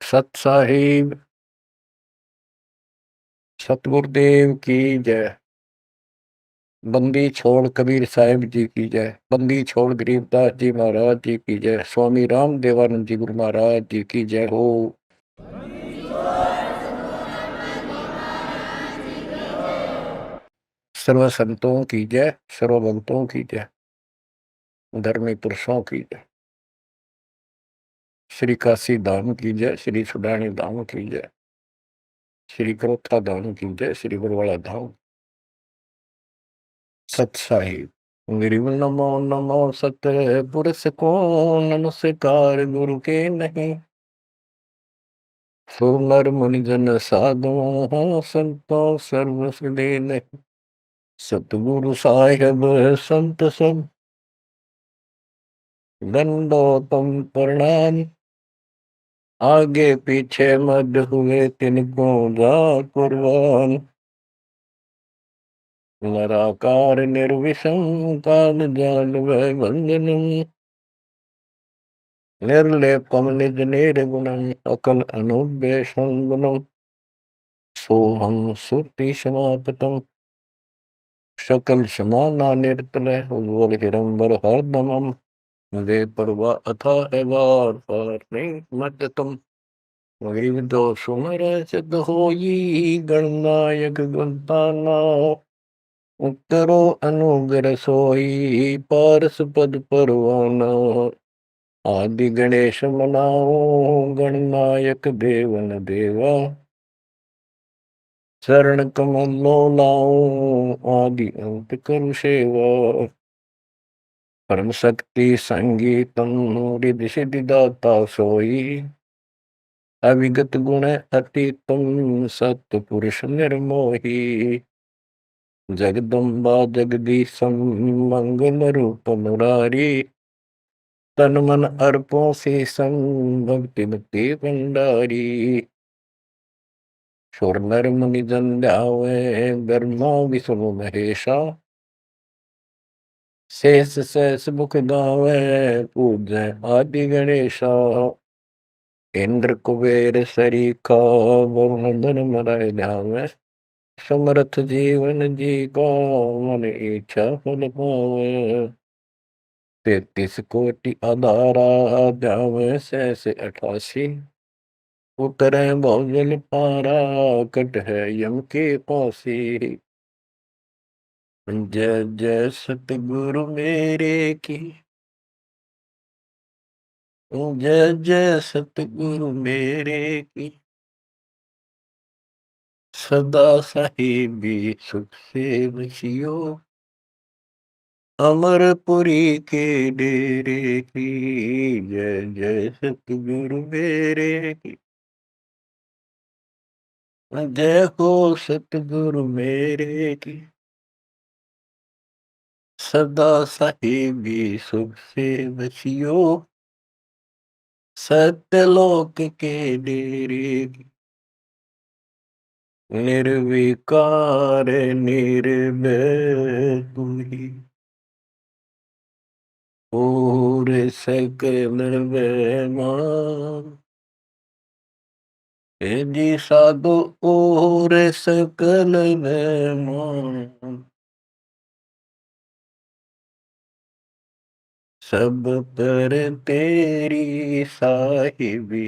सत साहिब सतगुरुदेव की जय। बंदी छोड़ कबीर साहिब जी की जय। बंदी छोड़ गरीबदास जी महाराज जी की जय। स्वामी राम देवानंद जी गुरु महाराज जी की जय हो। सर्व संतों की जय, सर्व भक्तों की जय, धर्मी पुरुषों की जय। श्री काशी धाम की जय, श्री सुडानी धाम की जय, श्री करोत्था धाम की जय, श्री बरवाड़ा धाम। सत साहिब गिरिव नमो नमो सत पुरुष को नमस्कार गुरु के नहीं। सुनर मुनिजन साधु संतो सर्व सुदे नहीं। सतगुरु साहिब संत सब दंडोतम प्रणाम। आगे पीछे मद हुए तिनको जा कुर्बान। नराकार निर्विषम काल जाल वै बंधनम। निर्लेपम निज निर्गुणम अकल अनुव्यसम गुणम। सोहम सुरति समापतम सकल समाना निर्तल उज्ज्वल हिरंबर हरदमम। वे परवा अथा एवार पार नहीं मत तुम। गरीब दो सुमर सिद्ध होई गणनायक गंताना। उत्तरो अनुग्रह सोई पारस पद परवाना। आदि गणेश मनाओ गणनायक देवन देवा। शरण कमलो लाओ आदि अंत करु सेवा। परम शक्ति संगीतम रिधि सिद्धि दाता सोई। अविगत गुण अतीतम सत्य पुरुष निर्मोही। जगदम्बा जगदीशम मंगल रूप मुरारी। तन मन अर्पों से संग भक्ति मुक्ति भंडारी। सुर नर मुनि जन ध्यावे ब्रह्मा विष्णु महेशा। शेष शेष मुख गावे पूजै आदि गणेशा। इंद्र कुबेर सरीखा वरुण धन मरय ध्यावे। समर्थ जीवन जी का मन इच्छा फल पावे। 33 कोटि आधारा ध्यावे सहस 88। उतरे बहुजन पारा कट है यम के पासी। जय जय सतगुरु मेरे की। जय जय सतगुरु मेरे की। सदा साहिबी सुख से बसियो। अमरपुरी के डेरे की। जय जय सतगुरु मेरे की। जय हो सतगुरु मेरे की। सदा साहिबी सुख से बसियो। सत्यलोक के डेरे की। निर्विकार निर्भय तू ही। और सकल बेमान। हे जी साधु और सकल बेमान। सब पर तेरी साहिबी।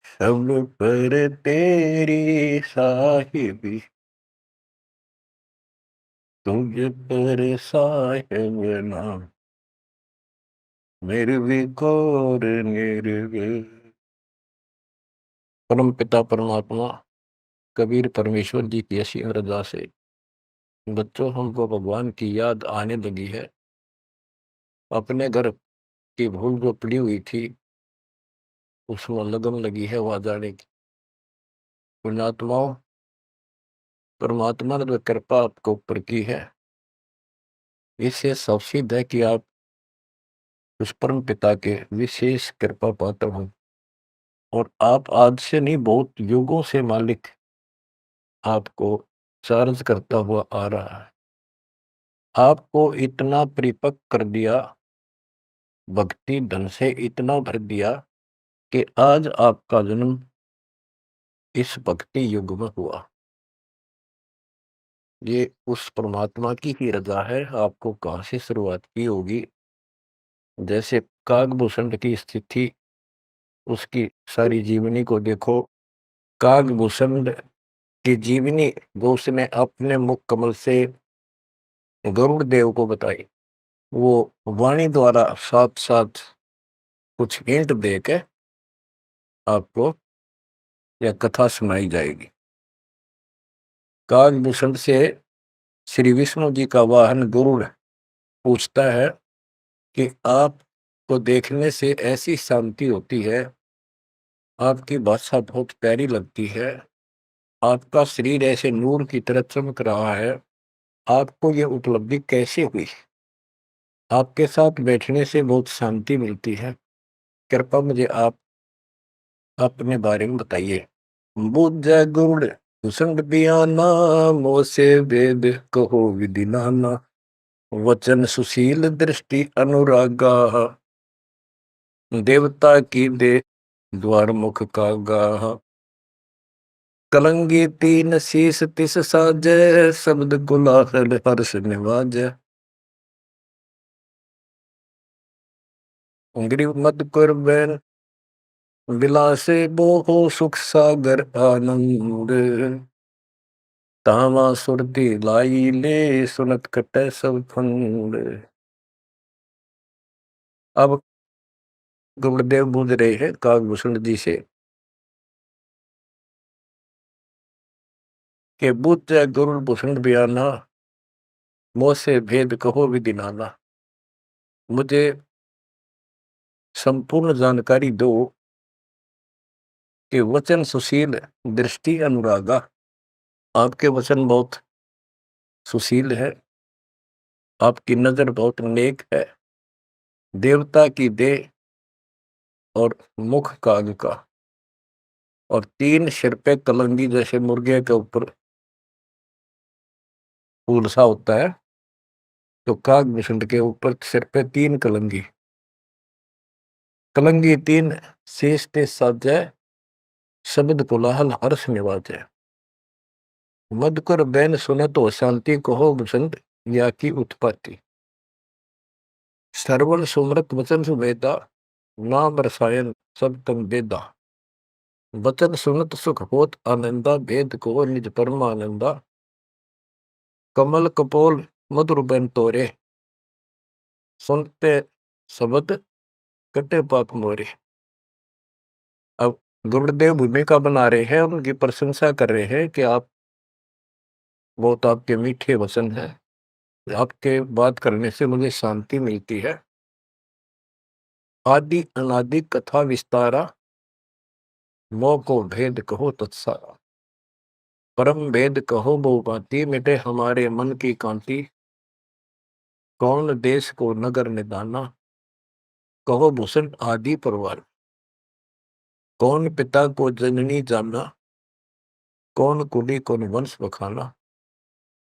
सब पर तेरी साहिबी। तुझ पर साहिब नाम। निर्विकार निर्भय। परम पिता परमात्मा कबीर परमेश्वर जी की ऐसी अरदास है। बच्चों हमको भगवान की याद आने लगी है। अपने घर की भूल जो पड़ी हुई थी उसमें लगन लगी है वहां जाने की। पुण्यात्माओं, परमात्मा ने जो कृपा आपको ऊपर की है इससे सबसिद्ध है कि आप उस परम पिता के विशेष कृपा पात्र हो। और आप आज से नहीं बहुत युगों से मालिक आपको चार्ज करता हुआ आ रहा है। आपको इतना परिपक्व कर दिया, भक्ति धन से इतना भर दिया कि आज आपका जन्म इस भक्ति युग में हुआ। ये उस परमात्मा की ही रज़ा है, आपको कहाँ से शुरुआत की होगी। जैसे कागभूषण की स्थिति, उसकी सारी जीवनी को देखो। कागभूषण की जीवनी वो उसने अपने मुख कमल से गरुड़ देव को बताई। वो वाणी द्वारा साथ-साथ कुछ हिंट देके आपको यह कथा सुनाई जाएगी। कागभूषण से श्री विष्णु जी का वाहन गरुड़ पूछता है कि आपको देखने से ऐसी शांति होती है, आपकी भाषा बहुत प्यारी लगती है, आपका शरीर ऐसे नूर की तरह चमक रहा है, आपको ये उपलब्धि कैसे हुई? आपके साथ बैठने से बहुत शांति मिलती है, कृपया मुझे आप अपने बारे में बताइए। बुझ गुण भूषण बियाना, मोह से वेद कहो विधि नाना, वचन सुशील दृष्टि अनुरागा, देवता की दे द्वार मुख कागा, कलंगी तीन शीस तिस साजै, शब्द कुलाहल हर्ष निवाजै, ग्रीव मद कर बैन विलासे बोहो सुख सागर आनंद, तावा सुरती लाई ले सुनत कटै सब फंद। अब गुरुदेव बूझ रहे हैं कागभूषण जी से कि बुझ गुरु भूषण बयाना, मोह से भेद कहो विधि नाना। मुझे संपूर्ण जानकारी दो कि वचन सुशील दृष्टि अनुरागा, आपके वचन बहुत सुशील है, आपकी नजर बहुत नेक है, देवता की देह और मुख काग का, और तीन सिर पे कलंगी जैसे मुर्गे के ऊपर फूल सा होता है, तो कागभूषण के ऊपर सिर पे तीन कलंगी, कलंगी तीन शेष ते साजै, शब्द कोलाहल हर्ष निवाजै, मधुकर बैन सुनत हो शांति कहो बसंत, या की उत्पत्ति, श्रवण सुमरत वचन सुवेदा, नाम रसायन सब तम वेदा, वचन सुनत सुख होत आनंदा, भेद को निज परमानंदा, कमल कपोल मधुर बैन तोरे, सुनते शब्द कटे पाप मोरे। अब गुरुदेव भूमिका बना रहे हैं, उनकी प्रशंसा कर रहे हैं कि आप बहुत आपके मीठे वचन हैं, आपके बात करने से मुझे शांति मिलती है। आदि अनादि कथा विस्तारा, मोह को भेद कहो तत्सारा, परम भेद कहो बहु भांति, मिटे हमारे मन की कांति, कौन देश को नगर निदाना, कहो भूषण आदि परवार, कौन पिता को जननी जाना, कौन कुली कौन वंश बखाना,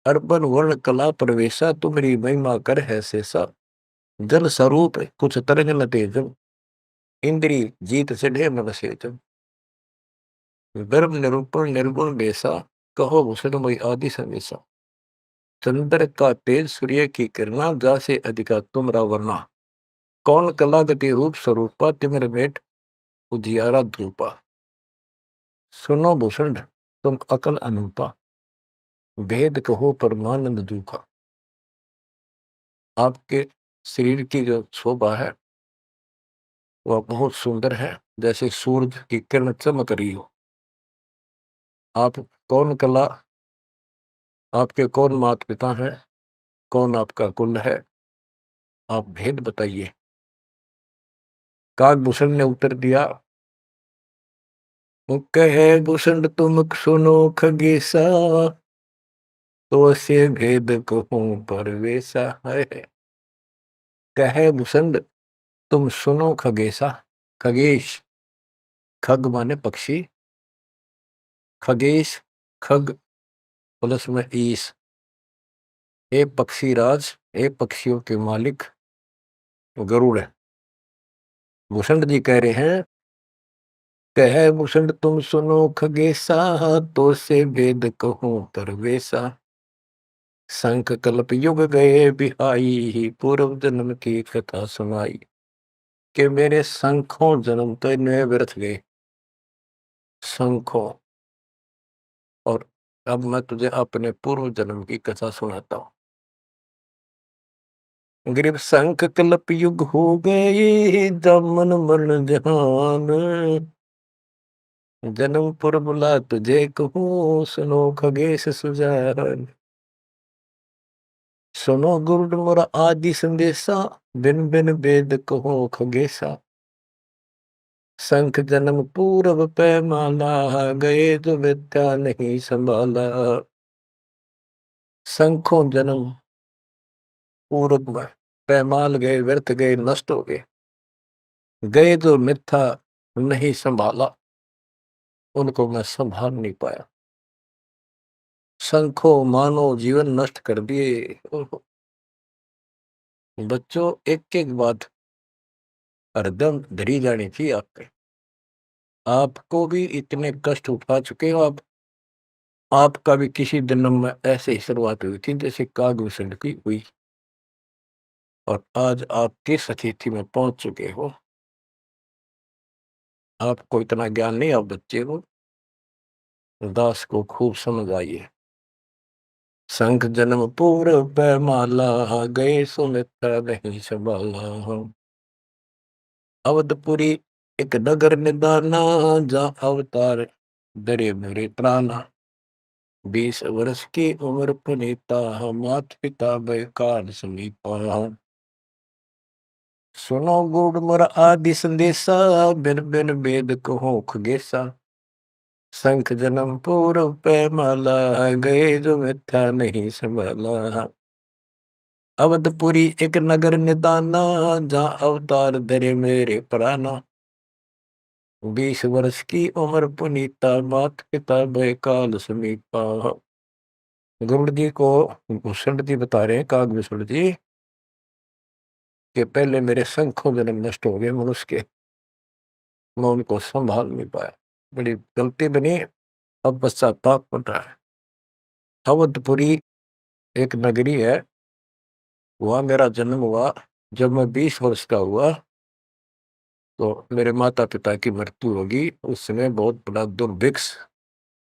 अर्बन वर्ण कला प्रवेशा, तुम्हारी महिमा कर है शेषा, जल स्वरूप कुछ तरंग न तेजम, इंद्री जीत चढ़े मन सेजम, गर्भ निरूपण निर्गुण बेसा, कहो भूषण मई आदि समेसा, चंद्र का तेज सूर्य की किरणा, जा से अधिका तुमरा वर्णा, कौन कला गति रूप स्वरूपा, तिमिर मेट उजियारा धूपा, सुनो भूषण तुम अकल अनूपा, भेद कहो परमानंद दुखा। आपके शरीर की जो शोभा है वह बहुत सुंदर है, जैसे सूरज की किरण चमक रही हो। आप कौन कला, आपके कौन माता पिता हैं, कौन आपका कुल है, आप भेद बताइए। कागभूषण ने उत्तर दिया, कहे भूषण तुम सुनो खगेसा, तो से भेद कहूं परवेसा है। कहे भूषण तुम सुनो खगेसा, खगेश, खग माने पक्षी, खगेश खग प्लस में ईश, ए पक्षी राज, ए पक्षियों के मालिक गरुड़ है। भूषण जी कह रहे हैं कह भूषण तुम सुनो खगेसा, तो से वेद कहूं परवेसा। शंख कल्प युग गए बिहाई, पूर्व जन्म की कथा सुनाई। कि मेरे शंखों जन्म तो इनमें व्यर्थ गए, शंखों। और अब मैं तुझे अपने पूर्व जन्म की कथा सुनाता हूँ। ग्रीव शंख कल्प युग हो गए, दामन मरण जहान। जन्म पर बुला तुझे कहूँ, सुनो खगेश सुजान। सुनो गुरुड मोरा आदि संदेशा, बिन बिन वेद कहो खगेशा। शंख जन्म पूर्व पैमाला, गए जो विद्या नहीं संभाला। शंखों जन्म पूर्व में पैमाल गए, व्यर्थ गए, नष्ट हो गए। गए जो मिथ्या नहीं संभाला, उनको मैं संभाल नहीं पाया। शंखों मानो जीवन नष्ट कर दिए। बच्चों, एक एक बात हरदम धरी जानी चाहिए आपके। आपको भी इतने कष्ट उठा चुके हो आप। आपका भी किसी जन्म में ऐसे ही शुरुआत हुई थी जैसे कागभूषण की हुई, और आज आप किस स्थिति में पहुंच चुके हो। आपको इतना ज्ञान नहीं, आप बच्चे हो। दास को खूब समझ आइए। शंख जन्म पूर्व पैमाला, गए सुमित्रा नहीं संभाला। अवधपुरी एक नगर निदाना, जा अवतार डरे मेरे प्राणा। 20 वर्ष की उम्र पुनीता, मात पिता बेकार समीपा। सुनो गुड़ मोर आदि संदेशा, बिन बिन वेद कहो खगेसा। शंख जन्म पूर्व पैमाला, गए जो मिथ्या नहीं संभाला। अवधपुरी एक नगर निदाना, जहाँ अवतार धरे मेरे प्राणा। 20 वर्ष की उम्र पुनीता, मात पिता बेकाल समीपा। गुरुड़ जी को भूषण जी बता रहे हैं, कागभूषण जी, कि पहले मेरे शंखों जन्म नष्ट हो गए मनुष्य के, मैं उनको संभाल नहीं पाया। बड़ी गलती बनी, अब पश्चाताप बन रहा है। अवधपुरी एक नगरी है, वहां मेरा जन्म हुआ। जब मैं 20 वर्ष का हुआ तो मेरे माता पिता की मृत्यु होगी। उस समय बहुत बड़ा दुर्भिक्ष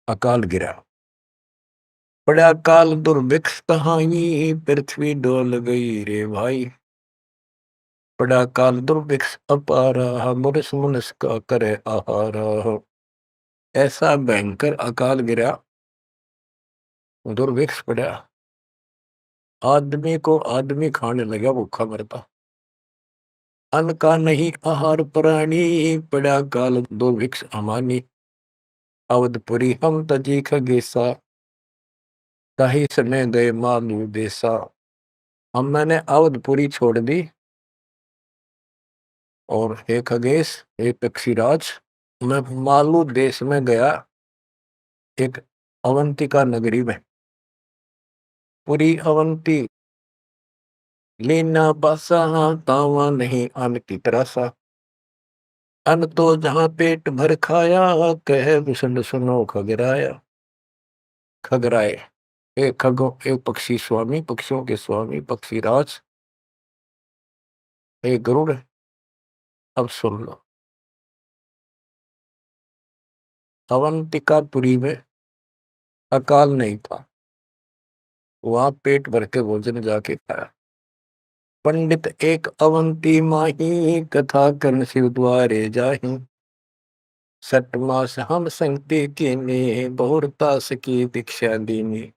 अकाल गिरा। बड़ा अकाल दुर्भिक्ष कहानी, पृथ्वी डोल गई रे भाई। बड़ा अकाल दुर्भिक्ष अपारा, मुरस मुनस का करे आहारा। ऐसा भयंकर अकाल गिरा, दुर्भिक्ष पड़ा। आदमी को आदमी खाने लगा, भूखा मरता। अन्न का नहीं आहार प्राणी, पड़ा काल दुर्भिक्ष अमानी। अवधपुरी हम तजी खगेसा, ताही समय गए मालू देसा। हम मैंने अवधपुरी छोड़ दी, और हे खगेश, हे पक्षीराज, मैं मालू देश में गया, एक अवंतिका नगरी में। पूरी अवंती लीना बासा, तावा नहीं अन्न की तरह सा। अन्न तो जहां पेट भर खाया, कह भूषण सुनो खगराया। खगराए, एक खगो, एक पक्षी स्वामी, पक्षियों के स्वामी पक्षीराज, एक गरुड़, अब सुन लो। अवंतिकापुरी में अकाल नहीं था, वहां पेट भर के भोजन जाके खाया। पंडित एक अवंती माही, कथा कर्ण शिव द्वारे जाही। 6 मास हम संगति कीनी, बहुरता की दीक्षा दीनी।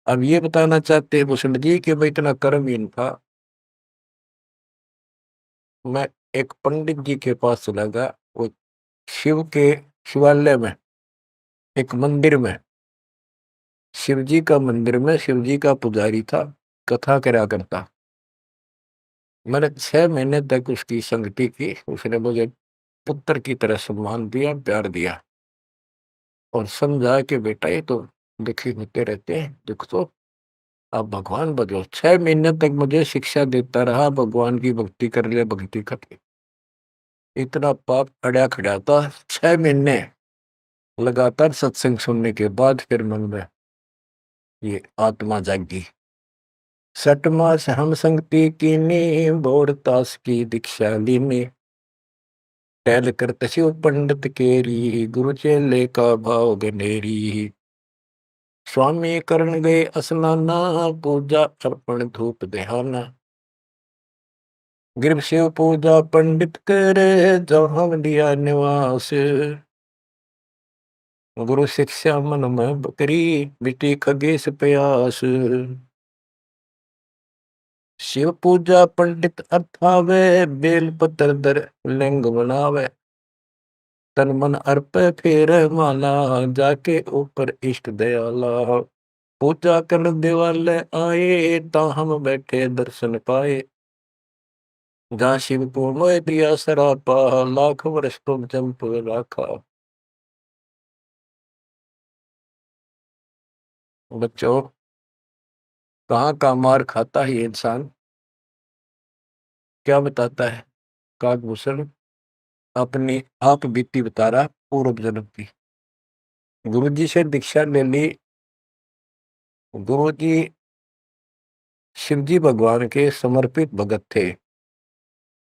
अब ये बताना चाहते हैं भूषण जी कि मैं इतना कर्महीन था। मैं एक पंडित जी के पास चला गया, वो शिव के शिवालय में, एक मंदिर में, शिव जी का मंदिर में शिव जी का पुजारी था, कथा करा करता। मैंने 6 महीने तक उसकी संगति की। उसने मुझे पुत्र की तरह सम्मान दिया, प्यार दिया, और समझा कि बेटा ये तो दुखी होते रहते हैं, दुख तो आप भगवान बनो। 6 महीने तक मुझे शिक्षा देता रहा, भगवान की भक्ति कर ले, भक्ति कर ले। इतना पाप अड़ा खड़ा था। 6 महीने लगातार सत्संग सुनने के बाद फिर मन में ये आत्मा जागी। सठ मास हम संगति कीनी, बोर तास की दीक्षा लीनी। टहल कर तस्यो पंडित केरी, गुरु चेले का भाव गनेरी। स्वामी करण गए स्नाना, पूजा अर्पण धूप देहाना। गृह शिव पूजा पंडित करे, जहाँ लिया निवास। गुरु शिक्षा मन में बकरी, मिट्टी खगेश प्यास। शिव पूजा पंडित अर्थावे, बेल पत्र दर लिंग बनावे। तन मन अर्प फेर माला, जाके ऊपर इष्ट दयाला। पूजा कर दिवाले आए, ता हम बैठे दर्शन पाए। जहाँ शिव को मोह दिया सरापा, लाख वर्ष तुम जंप राखा। बच्चों, कहाँ का मार खाता है इंसान, क्या बताता है काकभूषण? अपनी आप बीती बता रहा पूर्व जन्म की। गुरु जी से दीक्षा ले ली। गुरु जी शिव जी भगवान के समर्पित भगत थे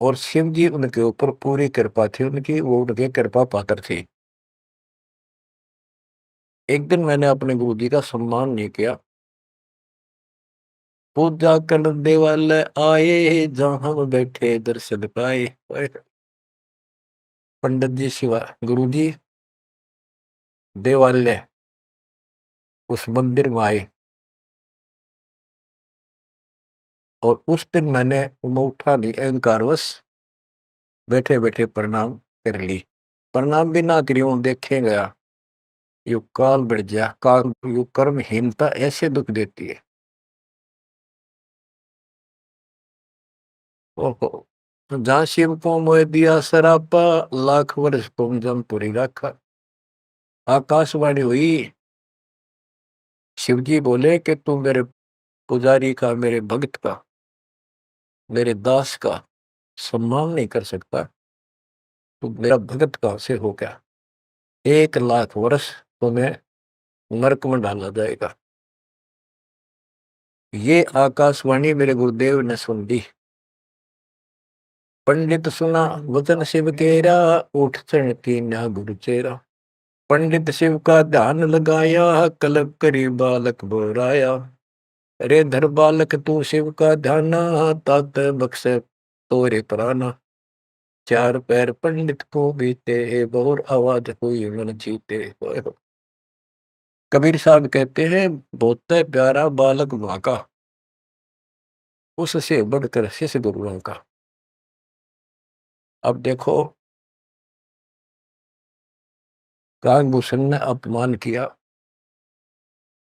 और शिव जी उनके ऊपर पूरी कृपा थी उनकी, वो उनके कृपा पात्र थे। एक दिन मैंने अपने गुरु जी का सम्मान नहीं किया। पूजा करने वाले आए, जहां हम बैठे दर्शन पाए। पंडित जी शिवा गुरु जी देवालय उस मंदिर में आए और उस दिन मैंने उठा नहीं, अहंकारवश बैठे बैठे प्रणाम कर ली। प्रणाम भी ना करी हूं, देखे गया यू काल बढ़ जा, काल यू कर्महीनता ऐसे दुख देती है। ओहो, जहाँ शिव को मोह दिया सरापा, लाख वर्ष तुम जमपुरी रखा। आकाशवाणी हुई। शिव जी बोले कि तू मेरे पुजारी का, मेरे भक्त का, मेरे दास का सम्मान नहीं कर सकता, तू मेरा भगत कहां से हो गया? 1 लाख वर्ष तुम्हें नरक में डाला जाएगा। ये आकाशवाणी मेरे गुरुदेव ने सुन ली। पंडित सुना वचन शिव केरा, उठ चढ़ की ना गुरु चेरा। पंडित शिव का ध्यान लगाया, कलप करी बालक बोराया। अरे धर बालक तू शिव का ध्याना, तात बख्शे तोरे प्राणा। 4 पैर पंडित को बीते, बहुत आवाज हुई मन जीते। कबीर साहब कहते हैं, बहुत प्यारा बालक माँ का, उससे बढ़कर शिष्य गुरुओं का। अब देखो, काकभूषण ने अपमान किया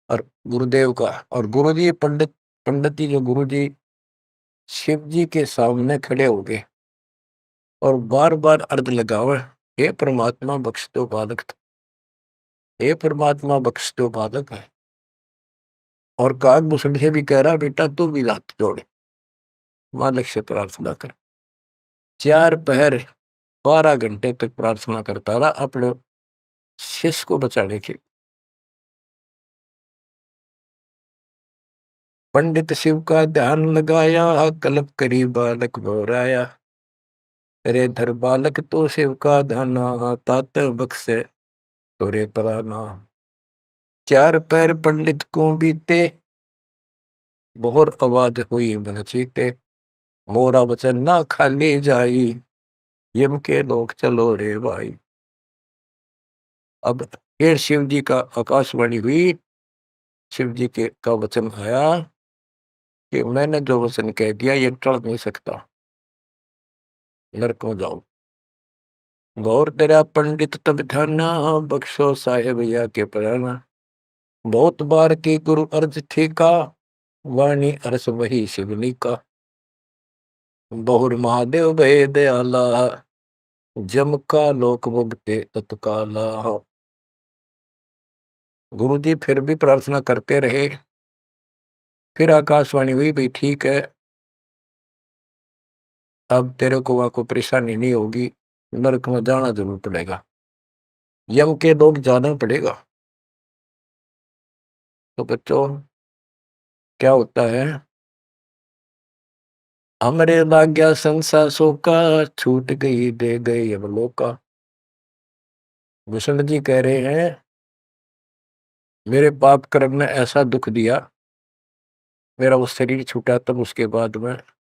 और गुरुदेव का, और गुरु जी पंडित जी जो गुरु जी शिव जी के सामने खड़े हो गए और बार बार अर्ज लगावे, हे परमात्मा बख्श दो बालक, हे परमात्मा बख्श दो बालक है। और काकभूषण से भी कह रहा, बेटा तू भी हाथ जोड़े, मालिक से प्रार्थना कर। 4 पहर 12 घंटे तक प्रार्थना करता रहा अपने शिष्य को बचाने के। पंडित शिव का ध्यान लगाया, कल्प करी बालक बोराया। अरे धर बालक तो शिव का ध्याना, तात बख्शे तोरे प्राणा। 4 पैर पंडित को बीते, बहुत आवाज हुई मन चीते। मोरा वचन ना खाली जाई, यम के लोग चलो रे भाई। अब फिर शिव जी का आकाशवाणी हुई। शिव जी के का वचन आया कि मैंने जो वचन कह दिया ये टल नहीं सकता, नरक में जाओ। गौर तेरा पंडित तब ध्याना, बख्शो साहेब या के प्राणा। बहुत बार की गुरु अर्ज ठीका, वाणी अरस वही शिवनी का। बहुर महादेव भय दयाला, जम का लोक मुक्ते तत्काला। गुरु जी फिर भी प्रार्थना करते रहे। फिर आकाशवाणी हुई, भी ठीक है, अब तेरे को वहां को परेशानी नहीं होगी, नरक में जाना जरूर पड़ेगा, यम के लोग जाना पड़ेगा। तो बच्चों क्या होता है, हमरे लाग्या संसासों का, छूट गई दे गई अब लोका। भूषण जी कह रहे हैं मेरे पाप कर्म ने ऐसा दुख दिया, मेरा वो शरीर छूटा, तब उसके बाद में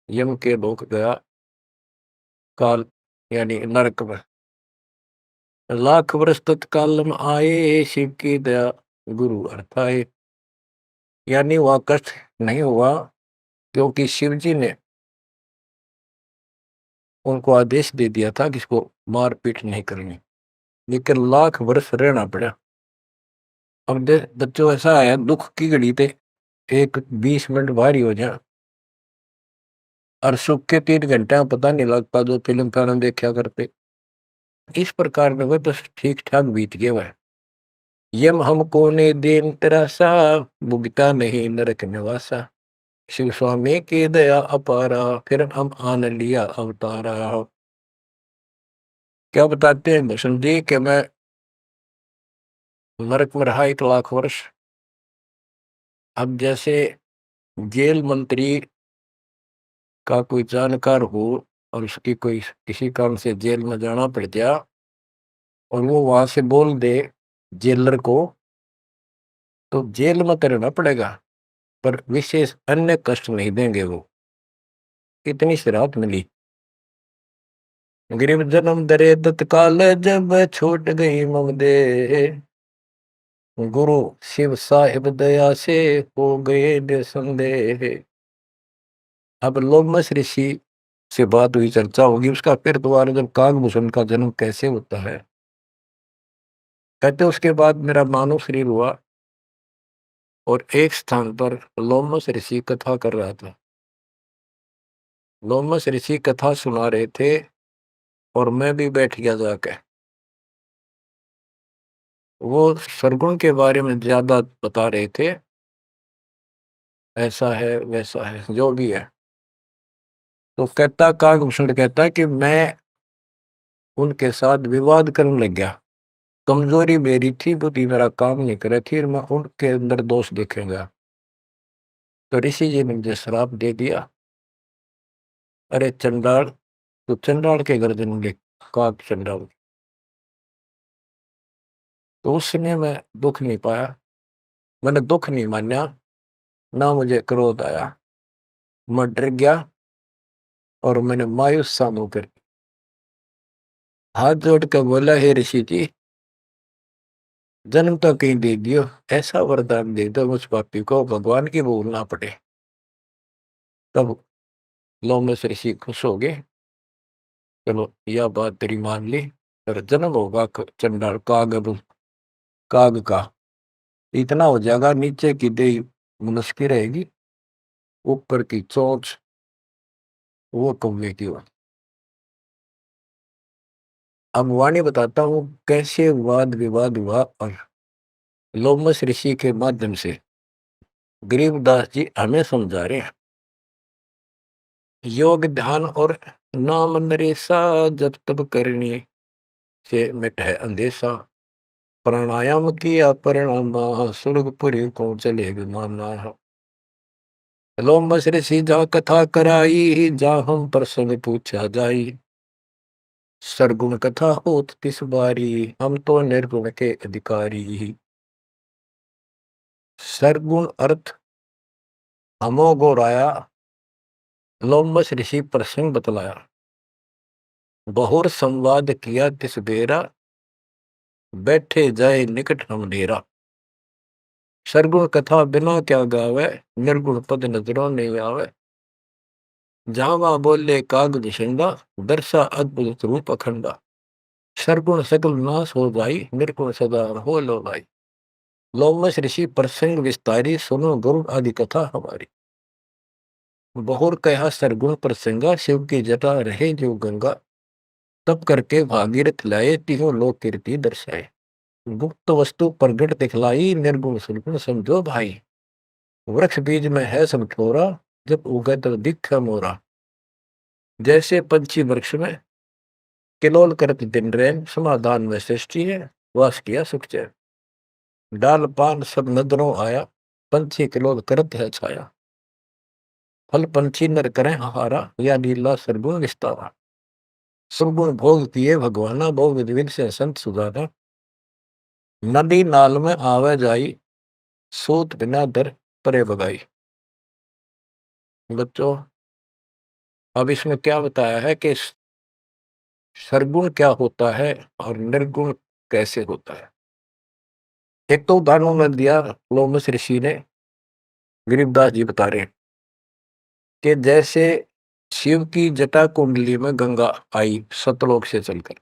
यम के लोक गया, काल यानी नरक में। लाख वर्ष तत्काल में आए, शिव की दया गुरु अर्थाए। यानी वह कष्ट नहीं हुआ, क्योंकि शिव जी ने उनको आदेश दे दिया था कि इसको मारपीट नहीं करनी, लेकिन लाख वर्ष रहना पड़ा। अब बच्चों ऐसा है, दुख की घड़ी थे एक 20 मिनट भारी हो जाए, और सुख के 3 घंटे में पता नहीं लगता, जो फिल्म फिल्म देखा करते। इस प्रकार में वह बस ठीक ठाक बीत गया वह। यम हमको ने देन तरासा, भुगता नहीं नरक निवासा। शिव स्वामी की दया अपारा, फिर हम आन लिया अवतारा। क्या बताते हैं भूषण जी कि मैं नरक में रहा 1 लाख वर्ष। अब जैसे जेल मंत्री का कोई जानकार हो और उसकी कोई किसी काम से जेल में जाना पड़ गया, और वो वहां से बोल दे जेलर को, तो जेल में तो रहना पड़ेगा, पर विशेष अन्य कष्ट नहीं देंगे वो। कितनी सी राहत मिली। गरीब जन्म दरे तत्काल, जब छूट गई मम दे। गुरु शिव साहिब दया से हो गए निसंदेह। अब लोमस ऋषि से बात हुई, चर्चा होगी उसका फिर दोबारा, जब कागभूषण का जन्म कैसे होता है। कहते उसके बाद मेरा मानव शरीर हुआ, और एक स्थान पर लोमस ऋषि कथा कर रहा था। लोमस ऋषि कथा सुना रहे थे, और मैं भी बैठ गया जाके। वो सरगुण के बारे में ज्यादा बता रहे थे, ऐसा है वैसा है जो भी है। तो कहता कागभूषण कहता कि मैं उनके साथ विवाद करने लग गया। कमजोरी मेरी थी, बुद्धि मेरा काम नहीं करे थी, और मैं उनके अंदर दोष देखेगा। तो ऋषि जी ने मुझे श्राप दे दिया, अरे चंडाल, तो चंडाल के घर जन्म ले, काग चंडाल। तो उस समय मैं दुख नहीं पाया, मैंने दुख नहीं माना, ना मुझे क्रोध आया। मैं डर गया, और मैंने मायूस सा मुंह कर हाथ जोड़ कर बोला, हे ऋषि जी, जन्म तो कहीं दे दियो, ऐसा वरदान दे दो मुझ पापी को भगवान की भूल ना पड़े। तब लोमस ऋषि खुश हो गए, चलो यह बात तेरी मान ली, पर जन्म होगा चंडाल काग का। इतना हो जाएगा, नीचे की देह मनुष्य की रहेगी, ऊपर की चोंच वो कौवे की हो। अब वाणी बताता हूँ कैसे वाद विवाद हुआ, और लोमस ऋषि के माध्यम से गरीबदास जी हमें समझा रहे हैं। योग ध्यान और नाम नरेसा, जब तब करने से मिट है अंदेशा। प्राणायाम किया परिणाम, स्वर्गपुरी को चले विमाना। लोमस ऋषि जा कथा कराई, जा हम प्रसंग पूछा जाई। सरगुण कथा होत तिस बारी, हम तो निर्गुण के अधिकारी। सरगुण अर्थ हमो गोराया, लोमस ऋषि प्रसंग बतलाया। बहुर संवाद किया तिस बेरा, बैठे जाए निकट हम डेरा। सरगुण कथा बिना क्या गावे, निर्गुण पद नजरों नहीं आवे। जावा बोले काग निषंगा, दर्शा अद्भुत रूप अखंडा। सरगुण सकल नाश हो जाई, निर्गुण सदा हो लो भाई। लोमस ऋषि प्रसंग विस्तारी, सुनो गुरु आदि कथा हमारी। बहुर कहा सरगुण प्रसंगा, शिव की जटा रहे जो गंगा। तब करके भागीरथ लाए, तीनों लोक कीर्ति दर्शाए। गुप्त वस्तु प्रगट दिखलाई, निर्गुण सुरगुण समझो भाई। वृक्ष बीज में है सब ठोरा, जब उगे तो दिख मोरा। जैसे पंछी वृक्ष में किलोल करत दिन रैन, समाधान में सृष्टि है, वास किया सुख चैन। डाल पान सब नदरों आया, पंछी किलोल करत है छाया। फल पंछी नर करें आहारा, या लीला सरगुण विस्तारा। सुरगुण भोग किए भगवाना, बहु विधि विधि से संत सुधारा। नदी नाल में आवे जाई, सूत बिना दर परे बगाई। बच्चों, अब इसमें क्या बताया है कि सरगुण क्या होता है और निर्गुण कैसे होता है। एक तो उदाहरण में दिया लोमस ऋषि ने, गरीबदास जी बता रहे हैं कि जैसे शिव की जटा कुंडली में गंगा आई सतलोक से चलकर,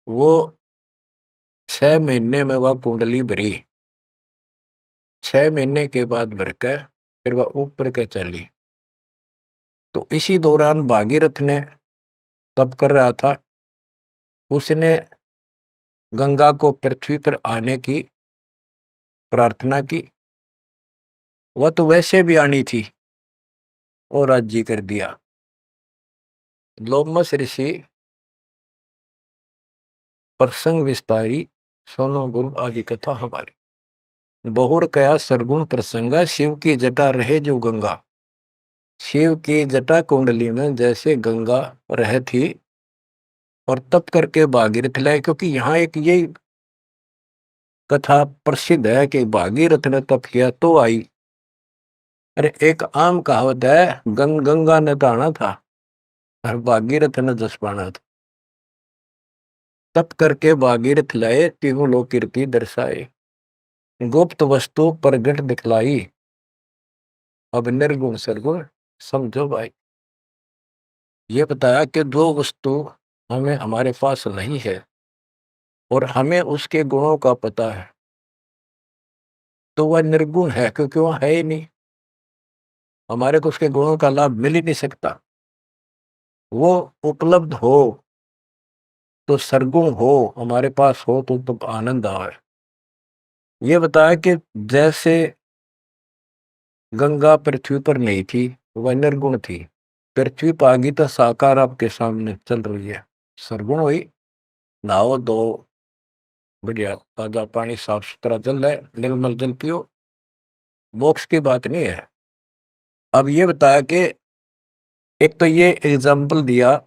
वो 6 महीने में वह कुंडली भरी, 6 महीने के बाद भरकर फिर वह ऊपर के चली। तो इसी दौरान भागीरथ ने तप कर रहा था, उसने गंगा को पृथ्वी पर आने की प्रार्थना की। वह तो वैसे भी आनी थी और राज्य कर दिया। लोमस ऋषि प्रसंग विस्तारी, सोनो गुरु आदि कथा हमारी। बहुर कया सरगुण प्रसंगा, शिव की जटा रहे जो गंगा। शिव की जटा कुंडली में जैसे गंगा रह थी और तप करके भागीरथ लाए, क्योंकि यहाँ एक ये कथा प्रसिद्ध है कि भागीरथ ने तप किया तो आई। अरे एक आम कहावत है, गंगा ने नहाना था और भागीरथ ने जस पाना था। तप करके भागीरथ लाए, तीनों लोक कीर्ति दर्शाए। गुप्त वस्तु प्रगट दिखलाई, अब निर्गुण सरगुण समझो भाई। ये बताया कि जो वस्तु हमें हमारे पास नहीं है और हमें उसके गुणों का पता है, तो वह निर्गुण है, क्योंकि वह है ही नहीं, हमारे को उसके गुणों का लाभ मिल ही नहीं सकता। वो उपलब्ध हो तो सरगुण हो, हमारे पास हो तो आनंद आए। ये बताया कि जैसे गंगा पृथ्वी पर नहीं थी, वह निर्गुण थी। पृथ्वी पर आ गई तो साकार आपके सामने चल रही है, सरगुण हुई। नहाओ दो, बढ़िया ताजा पानी, साफ सुथरा जल है, निर्मल जल पियो, मोक्ष की बात नहीं है। अब ये बताया कि एक तो ये एग्जाम्पल दिया,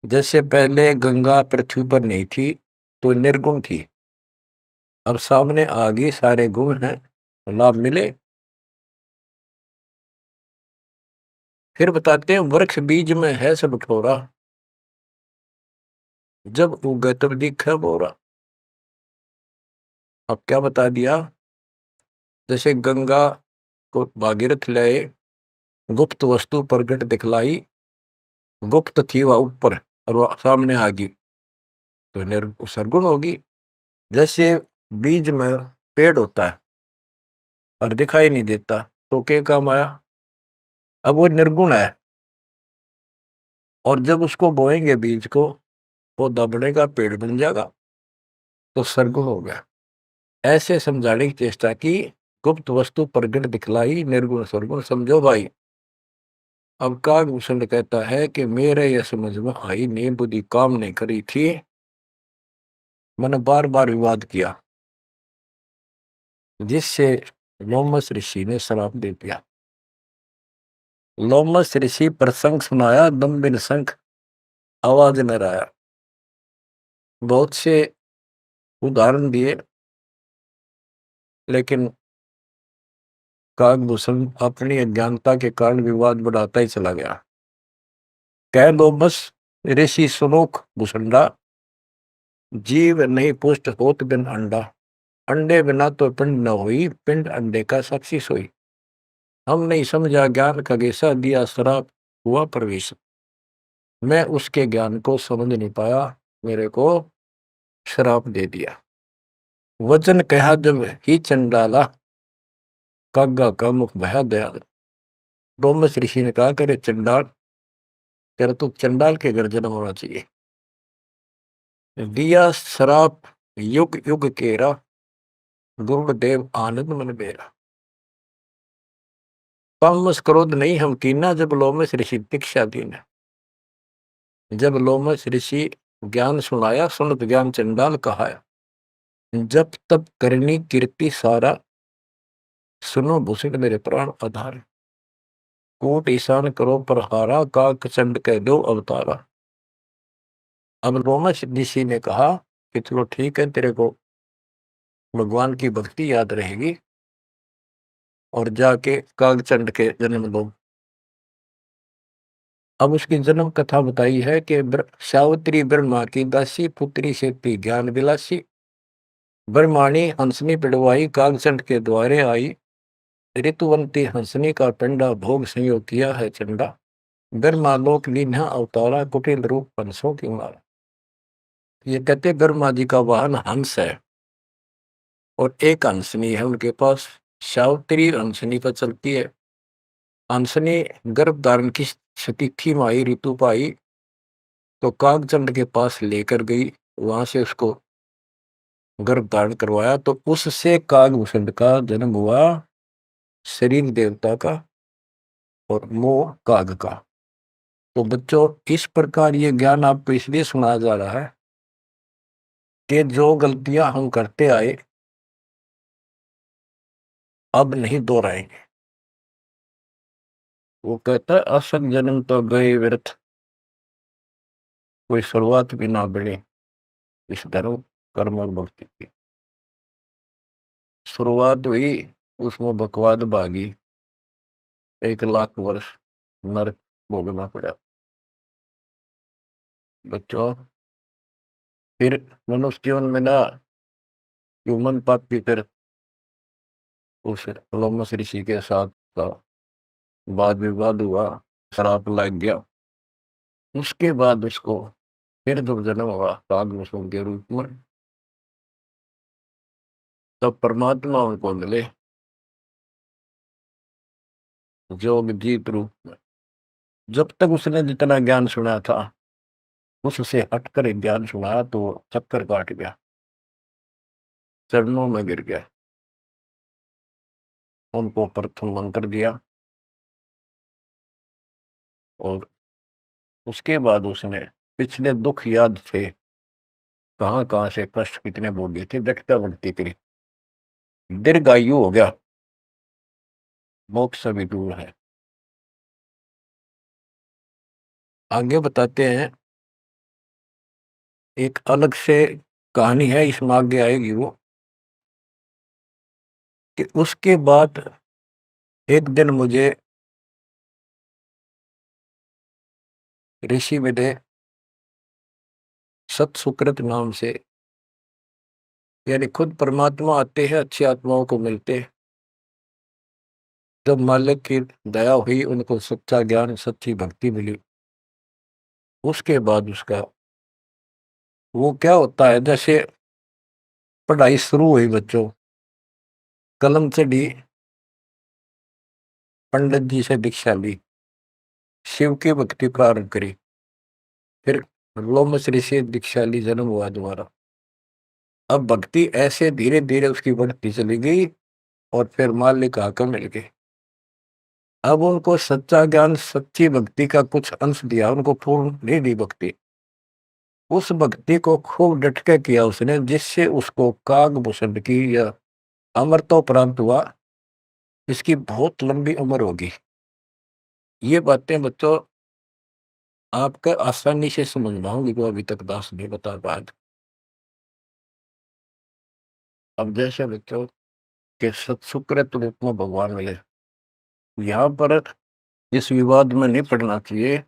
जैसे पहले गंगा पृथ्वी पर नहीं थी तो निर्गुण थी, अब सामने आ गई, सारे गुण हैं, लाभ मिले। फिर बताते हैं वृक्ष बीज में है सब ठोरा, जब उगे तब दिखे बोरा। अब क्या बता दिया, जैसे गंगा को भागीरथ लाए, गुप्त वस्तु प्रगट दिखलाई, गुप्त थी वह ऊपर और वह सामने आ गई तो सरगुण होगी। जैसे बीज में पेड़ होता है और दिखाई नहीं देता तो क्या काम आया, अब वो निर्गुण है, और जब उसको बोएंगे बीज को, पौधा बढ़ेगा, पेड़ बन जाएगा, तो सरगुण हो गया। ऐसे समझाने की चेष्टा की, गुप्त वस्तु प्रगट दिखलाई, निर्गुण सरगुण समझो भाई। अब कागभूषण कहता है कि मेरे यह समझ में आई ने बुद्धि काम नहीं करी थी, मैंने बार बार विवाद किया, जिससे लोमस ऋषि ने श्राप दे दिया। लोमस ऋषि प्रसंग सुनाया, दम बिन शंख आवाज न आया। बहुत से उदाहरण दिए, लेकिन कागभूषण अपनी अज्ञानता के कारण विवाद बढ़ाता ही चला गया। कह दो बस ऋषि सुनोख भूषंडा, जीव नहीं पुष्ट होत बिन अंडा। अंडे बिना तो पिंड न हुई, पिंड अंडे का साक्षी सोई। हम नहीं समझा ज्ञान का गेसा, दिया श्राप हुआ प्रवेश। मैं उसके ज्ञान को समझ नहीं पाया, मेरे को श्राप दे दिया। वचन कहा जब ही चंडाला, कागा का मुख भया दयाल। डोमस ऋषि ने कहा, करे चंडाल, तेरा तो चंडाल के घर जन्म होना चाहिए। दिया श्राप युग युग केरा, गुरुदेव आनंद मन बेरा। पामस क्रोध नहीं हम कीना, जब लोमस ऋषि दीक्षा दीना। जब लोमश ऋषि ज्ञान सुनाया, सुनत ज्ञान चंडाल कहाया। जब तब करनी कीर्ति सारा, सुनो भूषण मेरे प्राण आधार। कोट ईशान करो प्रहारा, काक चंड कह दो अवतारा। अब लोमश ऋषि ने कहा कि चलो ठीक है, तेरे को भगवान की भक्ति याद रहेगी और जाके कागचंड के जन्म दो। अब उसकी जन्म कथा बताई है कि सावित्री ब्रह्मा की दासी, पुत्री से थी ज्ञान विलासी। ब्रह्माणी हंसनी पिड़वाई, कागचंड के द्वारे आई। ऋतुवंती हंसनी का पिंडा, भोग संयोग किया है चंडा। ब्रह्मालोक लीन्हा अवतारा, कुटिल रूप पंसों की मारा। ये कहते ब्रह्मा जी का वाहन हंस है और एक हंसनी है उनके पास। सावित्री हंसनी पर चलती है। हंसनी गर्भ धारण की स्थिति में आई, ऋतु पाई तो कागचंद के पास लेकर गई। वहां से उसको गर्भ धारण करवाया तो उससे कागभूषण का जन्म हुआ, शरीर देवता का और मोह काग का। तो बच्चों, इस प्रकार ये ज्ञान आपको इसलिए सुनाया जा रहा है कि जो गलतियां हम करते आए अब नहीं दोहराएंगे। वो कहता है असत जन्म तो गए व्यर्थ, कोई शुरुआत भी ना बढ़े इस धर्म कर्म और भक्ति की। शुरुआत हुई, उसमें बकवाद भागी, 1 लाख वर्ष नरक भोगना पड़ा। बच्चों, फिर मनुष्य जीवन में ना ह्यूमन पापी फिर उस लोमस ऋषि के साथ का वाद विवाद हुआ, श्राप लग गया। उसके बाद उसको फिर जब जन्म हुआ कागभूषण के रूप में, तब परमात्मा उनको मिले जोग जीत रूप में। जब तक उसने जितना ज्ञान सुना था उससे हटकर एक ज्ञान सुना तो चक्कर काट गया, चरणों में गिर गया। उनको प्रथम मंत्र दिया और उसके बाद उसने पिछले दुख याद थे, कहाँ कहाँ से कष्ट कितने भोगे थे, व्यक्ता भक्ति करी, दीर्घायु हो गया, मोक्ष भी दूर है। आगे बताते हैं, एक अलग से कहानी है, इसमें आगे आएगी वो, कि उसके बाद एक दिन मुझे ऋषि मिले सत सुकृत नाम से, यानी खुद परमात्मा आते हैं, अच्छी आत्माओं को मिलते। जब मालिक की दया हुई, उनको सच्चा ज्ञान सच्ची भक्ति मिली, उसके बाद उसका वो क्या होता है, जैसे पढ़ाई शुरू हुई बच्चों, कलम चढ़ी, पंडित जी से दीक्षा ली, शिव की भक्ति प्रारंभ करी, फिर लोमस ऋषि से दीक्षा ली, जन्म हुआ दोबारा। अब भक्ति ऐसे धीरे धीरे उसकी बढ़ती चली गई और फिर मालिक आकर मिल गए। अब उनको सच्चा ज्ञान सच्ची भक्ति का कुछ अंश दिया, उनको पूर्ण नहीं दी भक्ति। उस भक्ति को खूब डट के किया उसने, जिससे उसको कागभूषण की या अमरता प्राप्त हुआ। इसकी बहुत लंबी उम्र होगी। ये बातें बच्चों आपके आसानी से समझ में आऊंगी, जो अभी तक दास नहीं बता पाया। अब जैसे बच्चों के सत्सुकृत रूप में भगवान मिले, यहाँ पर इस विवाद में नहीं पड़ना चाहिए,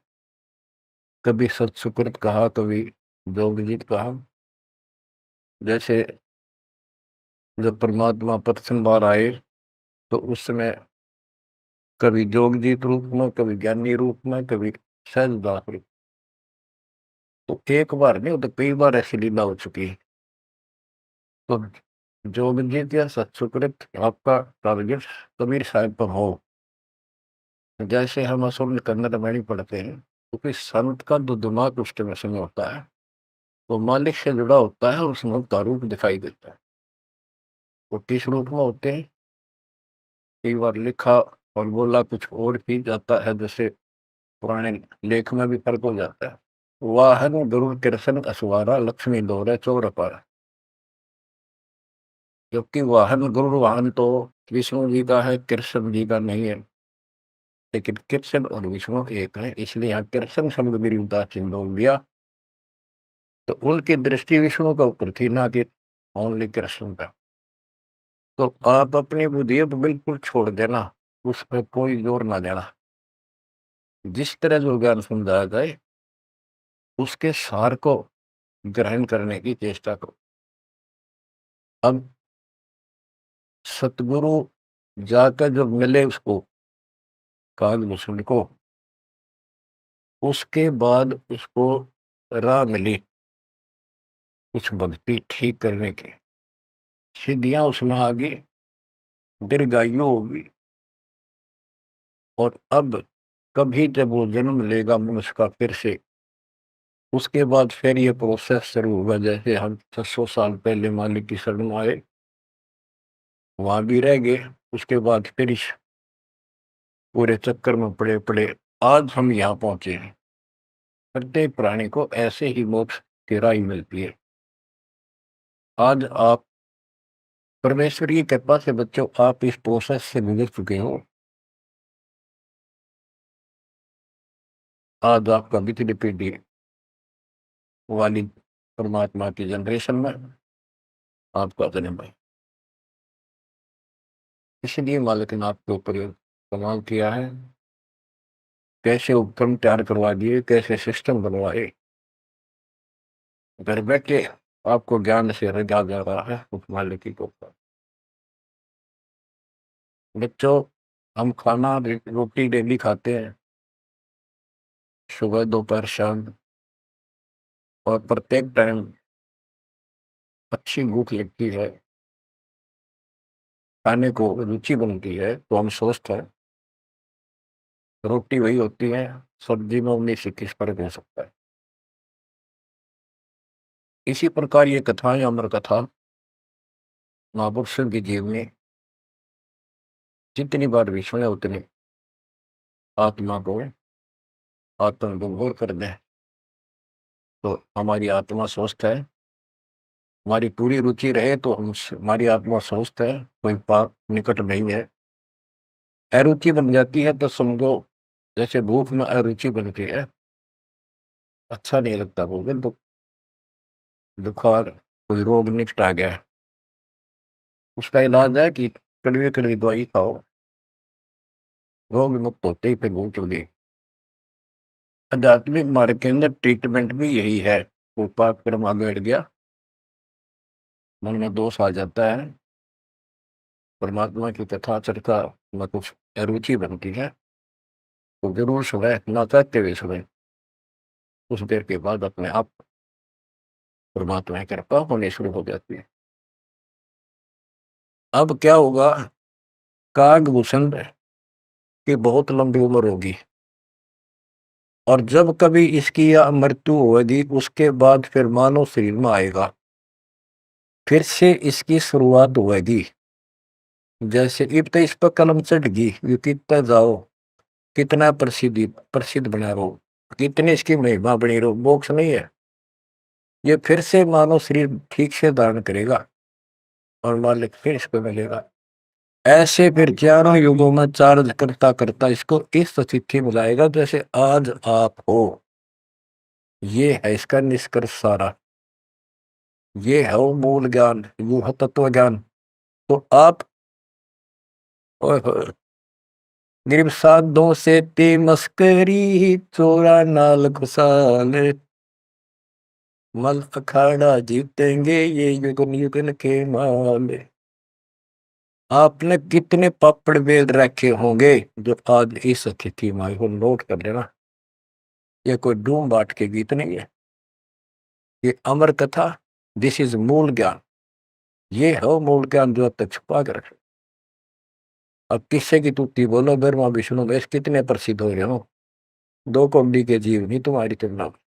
कभी सत्सुकृत कहा, कभी जोगजीत कहा। जैसे जब परमात्मा प्रथम बार आए तो उस समय कभी जोगजीत रूप में, कभी ज्ञानी रूप में, कभी सहजदास रूप। तो एक बार नहीं, वो तो कई बार ऐसी लीला हो चुकी है। तो जोगजीत या सत्सुकृत आपका टारगेट कबीर साहब पर हो। जैसे हम असल कन्नड़ में पढ़ते हैं, क्योंकि संत का जो दिमाग उस समय होता है वो मालिक से जुड़ा होता है और उसमें उसका रूप दिखाई देता है। वो किस रूप में होते हैं, कई बार लिखा और बोला कुछ और भी जाता है, जैसे पुराने लेख में भी फर्क हो जाता है। वाहन गरुड़ कृष्ण असवारा लक्ष्मी दौरे चोर पर। जबकि वाहन गरुड़ वाहन तो विष्णु जी का है, कृष्ण जी का नहीं है। लेकिन कृष्ण और विष्णु एक है, इसलिए यहाँ कृष्ण शब्द मेरी उदासीन बोल दिया। तो उनकी दृष्टि विष्णु के ऊपर थी, ना कि ओनली कृष्ण का। तो आप अपनी बुद्धि पर बिल्कुल छोड़ देना, उस पर कोई जोर ना देना। जिस तरह जो ज्ञान समझाया जाए उसके सार को ग्रहण करने की चेष्टा करो। अब सतगुरु जाकर जब मिले उसको, कालभूषण को, उसके बाद उसको राह मिली कुछ भक्ति ठीक करने की, सिद्धियां उसमें आ गई, दीर्घायु होगी। और अब कभी जब वो जन्म लेगा मनुष्य का फिर से, उसके बाद फिर ये प्रोसेस शुरू होगा। जैसे हम 600 साल पहले मालिक की शरण में आए, वहां भी रह गए, उसके बाद फिर इस पूरे चक्कर में पड़े पड़े आज हम यहाँ पहुंचे हैं। प्रत्येक प्राणी को ऐसे ही मोक्ष की राह मिलती है। आज आप परमेश्वर की कृपा से बच्चों, आप इस प्रोसेस से गुजर चुके हो। आज आपका पिछली पीढ़ी वाली परमात्मा की जनरेशन में आपका जन्म है। इसलिए मालिक ने आपके ऊपर ये कमाल किया है। कैसे उपक्रम तैयार करवा दिए, कैसे सिस्टम बनवाए, घर बैठे आपको ज्ञान से रजा जा रहा है उस मालिक की कृपा। बच्चों, हम खाना रोटी डेली खाते हैं, सुबह दोपहर शाम, और प्रत्येक टाइम अच्छी भूख लगती है, खाने को रुचि बनती है, तो हम स्वस्थ हैं। रोटी वही होती है, सब्जी में 19-21 फर्क हो सकता है। इसी प्रकार ये कथाएं, अमर कथा महापुरुषों की जीवनी जितनी बार भी सुने उतनी आत्मा को आत्मविभोर कर दें। तो हमारी आत्मा स्वस्थ है, हमारी पूरी रुचि रहे तो हम, हमारी आत्मा स्वस्थ है, कोई पाप निकट नहीं है। अरुचि बन जाती है तो समझो जैसे भूख में अरुचि बनती है, अच्छा नहीं लगता, भोजन तो बुखार कोई रोग निकट आ गया है, उसका इलाज है कि कड़वी कड़वी दवाई खाओ, रोग मुक्त होते ही फिर भूख लगी। आध्यात्मिक मार्ग के अंदर ट्रीटमेंट भी यही है। वो पाप कर्म आगे बढ़ गया, मन में दोष आ जाता है, परमात्मा की कथा चर्चा में कुछ अरुचि बनती है, तो जरूर सुबह ना चाहते हुए सुबह, कुछ देर के बाद अपने आप परमात्मा की कृपा होने शुरू हो जाती है। अब क्या होगा, कागभूषण की बहुत लंबी उम्र होगी, और जब कभी इसकी या मृत्यु होगी उसके बाद फिर मानव शरीर में आएगा, फिर से इसकी शुरुआत होगी। जैसे इब तो इस पर कलम चढ़ गई, ये कितना जाओ, कितना प्रसिद्धि प्रसिद्ध बना रहो, कितनी इसकी महिमा बनी रहो, मोक्ष नहीं है। ये फिर से मानव शरीर ठीक से धारण करेगा और मालिक फिर इसको मिलेगा। ऐसे फिर चारों युगों में चार्ज करता करता इसको इस स्थिति में लाएगा जैसे आज आप हो। ये है इसका निष्कर्ष सारा, ये है वो मूल ज्ञान, वो है तत्व ज्ञान। तो आप ओए होए, निर्वसादों से ते मस्करी, चोरा नाल खुशाल, मल अखाड़ा जीतेंगे ये युगन युगन के माल। आपने कितने पापड़ बेल रखे होंगे जो आज इस स्थिति में आए हो, नोट कर लेना। ये कोई डूम बाट के गीत नहीं है, ये अमर कथा, दिस इज मूल ज्ञान। ये है मूल ज्ञान जो अब तक छुपा कर रखे। अब किससे की तुत्ती बोलो, ब्रह्मा विष्णु महेश कितने प्रसिद्ध हो रहे हो, दो कौड़ी के जीव नहीं तुम्हारी तुलना में।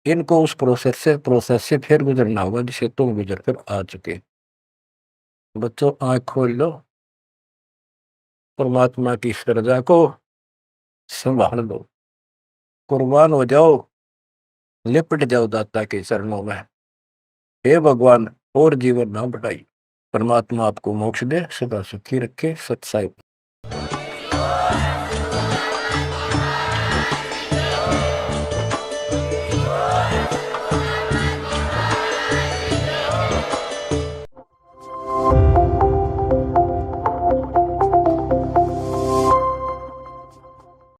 इनको उस प्रोसेस से फिर गुजरना होगा जिसे तुम गुजर कर आ चुके। बच्चों, आंख खोल लो, परमात्मा की इस रजा को संभाल लो, कुर्बान हो जाओ, लिपट जाओ दाता के चरणों में। हे भगवान और जीवन ना बढ़ाई। परमात्मा आपको मोक्ष दे, सदा सुखी रखे। सत साई।